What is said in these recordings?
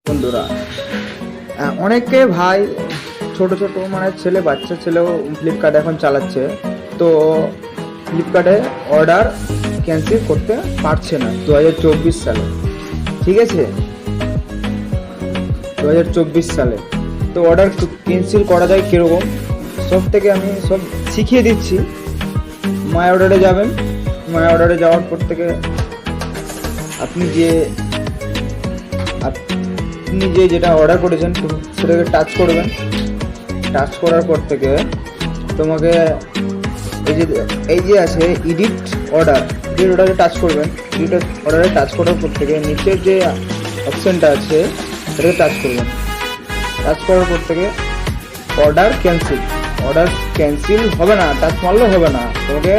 বন্ধুরা, অনেকে ভাই ছোট ছোট মানে ছেলে, বাচ্চা ছেলেও ফ্লিপকার্ট এখন চালাচ্ছে। তো ফ্লিপকার্টে অর্ডার ক্যান্সেল করতে পারছে না 2024 সালে। ঠিক আছে, 2024 সালে তো অর্ডার ক্যান্সেল করা যায় কীরকম, সব থেকে আমি সব শিখিয়ে দিচ্ছি। মাই অর্ডারে যাবেন, মাই অর্ডারে যাওয়ার পর থেকে আপনি যেটা অর্ডার করেছেন সেটাকে টাচ করবেন। টাচ করার পর থেকে তোমাকে এই যে আছে এডিট অর্ডারে টাচ করবেন। এডিট অর্ডারে টাচ করার পর থেকে নিচের যে অপশানটা আছে সেটাকে টাচ করবেন। টাচ করার পর থেকে অর্ডার ক্যান্সেল হবে না, টাচ মারলেও হবে না, তোমাকে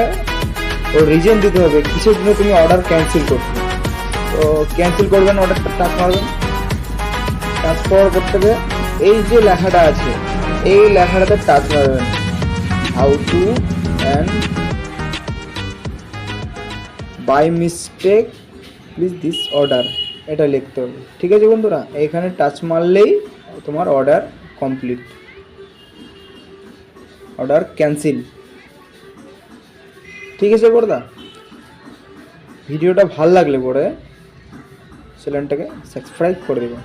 রিজন দিতে হবে কিসের জন্য তুমি অর্ডার ক্যান্সেল করছো। তো ক্যান্সেল করবেন, অর্ডারটা টাচ মারবেন। টাচ করার পর থেকে এই যে লেখাটা আছে এই লেখাটাতে টাচ মারবেন, how to and by mistake please this order, এটা লিখতে হবে। ঠিক আছে বন্ধুরা, এখানে টাচ মারলেই তোমার অর্ডার কমপ্লিট, অর্ডার ক্যান্সেল। ঠিক আছে বড়দা, ভিডিওটা ভাল লাগলে পরে চ্যানেলটাকে সাবস্ক্রাইব করে দেবেন।